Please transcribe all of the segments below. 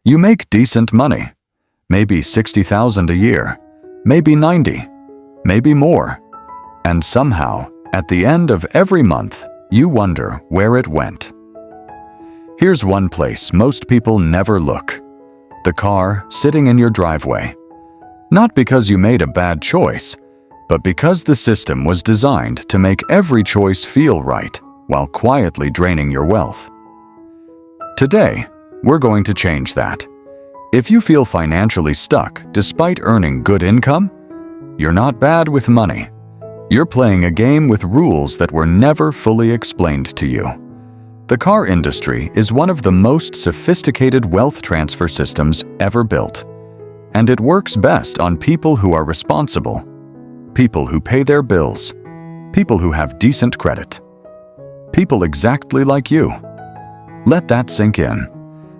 You make decent money, maybe $60,000 a year, maybe 90, maybe more, and somehow, at the end of every month, you wonder where it went. Here's one place most people never look: the car sitting in your driveway. Not because you made a bad choice, but because the system was designed to make every choice feel right while quietly draining your wealth. Today, we're going to change that. If you feel financially stuck despite earning good income, you're not bad with money. You're playing a game with rules that were never fully explained to you. The car industry is one of the most sophisticated wealth transfer systems ever built, and it works best on people who are responsible, people who pay their bills, people who have decent credit, people exactly like you. Let that sink in.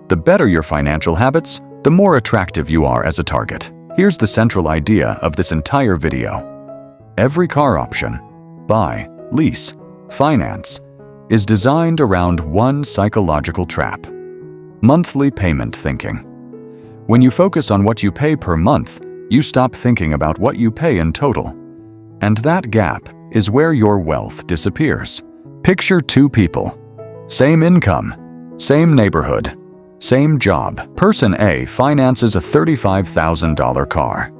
The better your financial habits, the more attractive you are as a target. Here's the central idea of this entire video. Every car option, buy, lease, finance, is designed around one psychological trap: monthly payment thinking. When you focus on what you pay per month, you stop thinking about what you pay in total. And that gap is where your wealth disappears. Picture two people, same income, same neighborhood, same job. Person A finances a $35,000 car.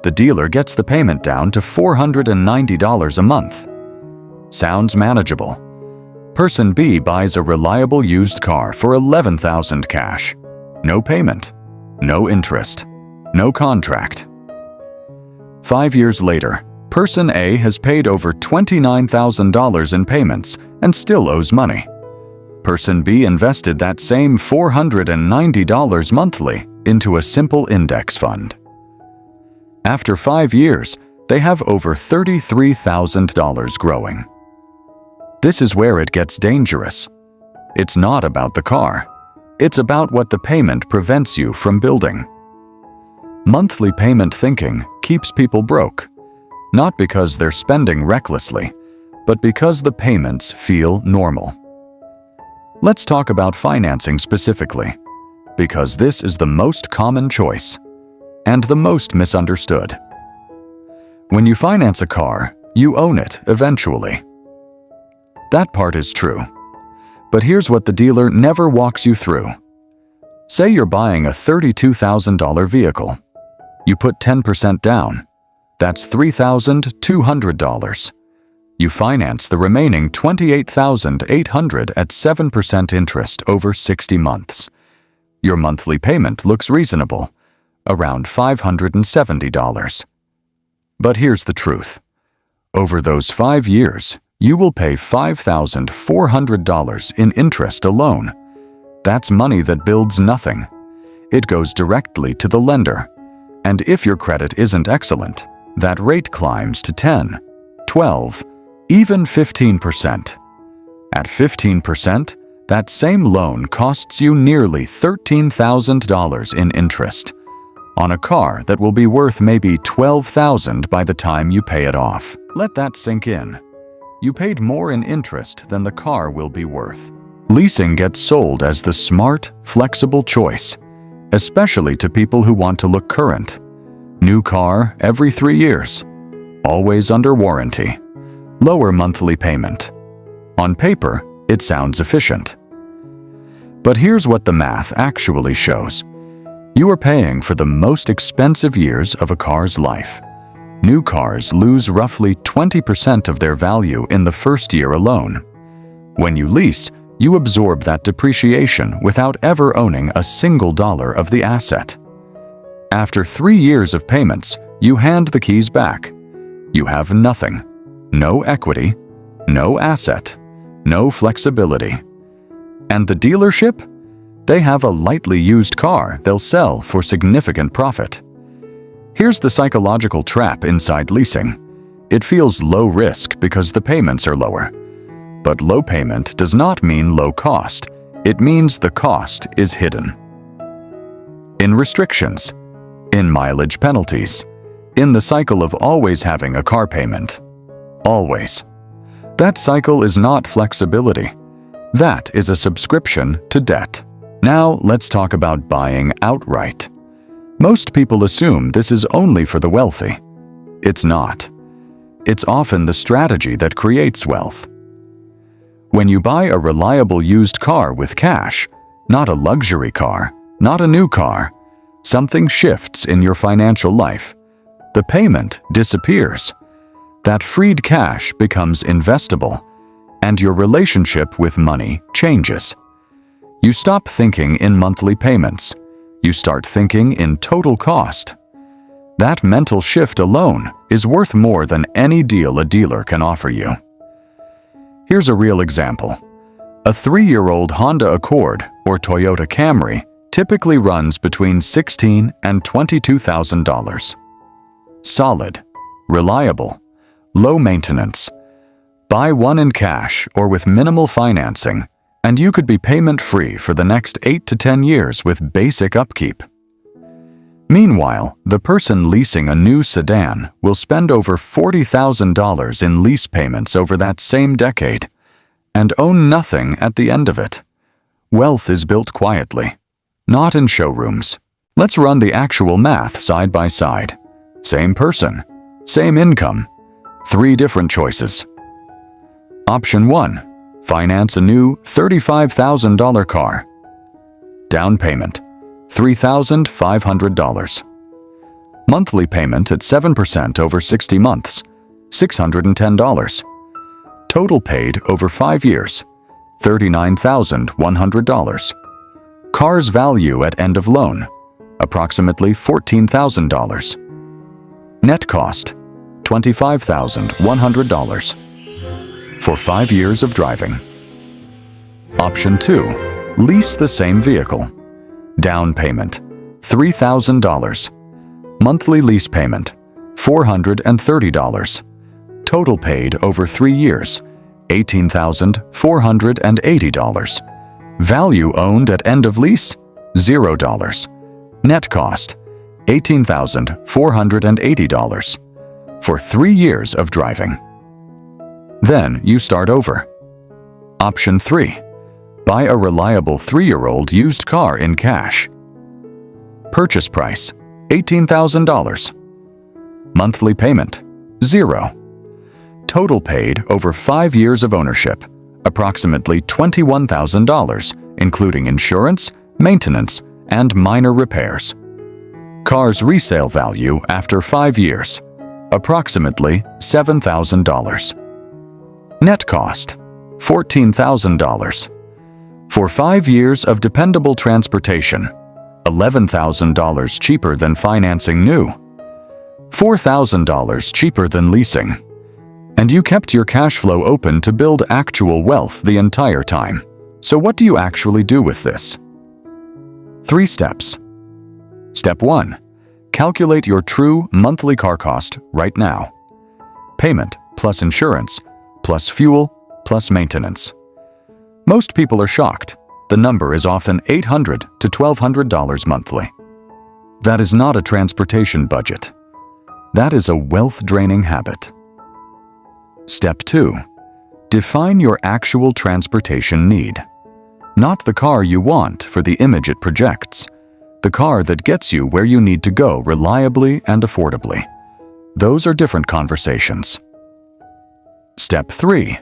The dealer gets the payment down to $490 a month. Sounds manageable. Person B buys a reliable used car for $11,000 cash. No payment, no interest, no contract. 5 years later, Person A has paid over $29,000 in payments and still owes money. Person B invested that same $490 monthly into a simple index fund. After 5 years, they have over $33,000 growing. This is where it gets dangerous. It's not about the car. It's about what the payment prevents you from building. Monthly payment thinking keeps people broke, not because they're spending recklessly, but because the payments feel normal. Let's talk about financing specifically, because this is the most common choice and the most misunderstood. When you finance a car, you own it eventually. That part is true. But here's what the dealer never walks you through. Say you're buying a $32,000 vehicle. You put 10% down. That's $3,200. You finance the remaining $28,800 at 7% interest over 60 months. Your monthly payment looks reasonable, around $570. But here's the truth. Over those 5 years, you will pay $5,400 in interest alone. That's money that builds nothing. It goes directly to the lender. And if your credit isn't excellent, that rate climbs to 10, 12, even 15%. At 15%, that same loan costs you nearly $13,000 in interest on a car that will be worth maybe $12,000 by the time you pay it off. Let that sink in. You paid more in interest than the car will be worth. Leasing gets sold as the smart, flexible choice, especially to people who want to look current. New car every 3 years, always under warranty, lower monthly payment. On paper, it sounds efficient. But here's what the math actually shows. You are paying for the most expensive years of a car's life. New cars lose roughly 20% of their value in the first year alone. When you lease, you absorb that depreciation without ever owning a single dollar of the asset. After 3 years of payments, you hand the keys back. You have nothing. No equity, no asset, no flexibility. And the dealership? They have a lightly used car they'll sell for significant profit. Here's the psychological trap inside leasing. It feels low risk because the payments are lower. But low payment does not mean low cost. It means the cost is hidden. In restrictions, in mileage penalties, in the cycle of always having a car payment. Always. That cycle is not flexibility. That is a subscription to debt. Now let's talk about buying outright. Most people assume this is only for the wealthy. It's not. It's often the strategy that creates wealth. When you buy a reliable used car with cash, not a luxury car, not a new car, something shifts in your financial life. The payment disappears. That freed cash becomes investable, and your relationship with money changes. You stop thinking in monthly payments. You start thinking in total cost. That mental shift alone is worth more than any deal a dealer can offer you. Here's a real example. A 3-year-old Honda Accord or Toyota Camry typically runs between $16,000 and $22,000. Solid, reliable, low maintenance. Buy one in cash or with minimal financing, and you could be payment-free for the next 8 to 10 years with basic upkeep. Meanwhile, the person leasing a new sedan will spend over $40,000 in lease payments over that same decade and own nothing at the end of it. Wealth is built quietly, not in showrooms. Let's run the actual math side by side. Same person, same income, 3 different choices. Option 1. Finance a new $35,000 car. Down payment, $3,500. Monthly payment at 7% over 60 months, $610. Total paid over 5 years, $39,100. Car's value at end of loan, approximately $14,000. Net cost, $25,100. For 5 years of driving. Option 2. Lease the same vehicle. Down payment, $3,000. Monthly lease payment, $430. Total paid over 3 years, $18,480. Value owned at end of lease, $0. Net cost, $18,480. For 3 years of driving. Then you start over. Option 3. Buy a reliable 3-year-old used car in cash. Purchase price, $18,000. Monthly payment, $0. Total paid over 5 years of ownership, approximately $21,000, including insurance, maintenance, and minor repairs. Car's resale value after 5 years, approximately $7,000. Net cost, $14,000. For 5 years of dependable transportation, $11,000 cheaper than financing new, $4,000 cheaper than leasing. And you kept your cash flow open to build actual wealth the entire time. So what do you actually do with this? 3 steps. Step 1. Calculate your true monthly car cost right now. Payment plus insurance plus fuel plus maintenance. Most people are shocked. The number is often $800 to $1,200 monthly. That is not a transportation budget. That is a wealth-draining habit. Step 2. Define your actual transportation need. Not the car you want for the image it projects. The car that gets you where you need to go reliably and affordably. Those are different conversations. Step 3.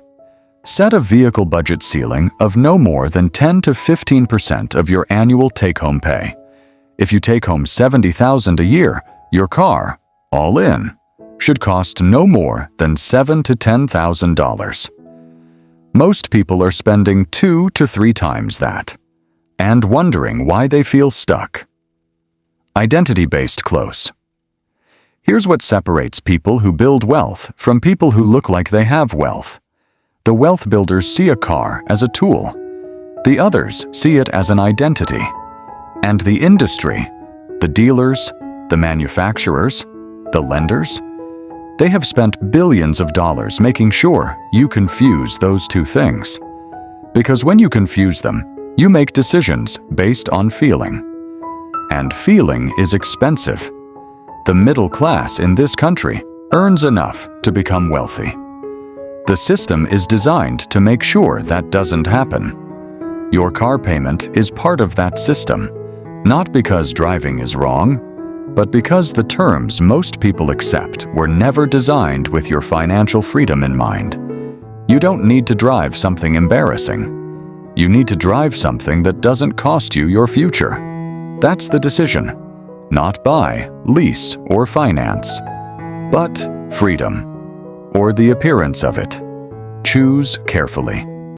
Set a vehicle budget ceiling of no more than 10 to 15% of your annual take-home pay. If you take home $70,000 a year, your car, all in, should cost no more than $7,000 to $10,000. Most people are spending 2 to 3 times that, and wondering why they feel stuck. Identity-based close. Here's what separates people who build wealth from people who look like they have wealth. The wealth builders see a car as a tool. The others see it as an identity. And the industry, the dealers, the manufacturers, the lenders, they have spent billions of dollars making sure you confuse those 2 things. Because when you confuse them, you make decisions based on feeling. And feeling is expensive. The middle class in this country earns enough to become wealthy. The system is designed to make sure that doesn't happen. Your car payment is part of that system, not because driving is wrong, but because the terms most people accept were never designed with your financial freedom in mind. You don't need to drive something embarrassing. You need to drive something that doesn't cost you your future. That's the decision. Not buy, lease, or finance, but freedom, or the appearance of it. Choose carefully.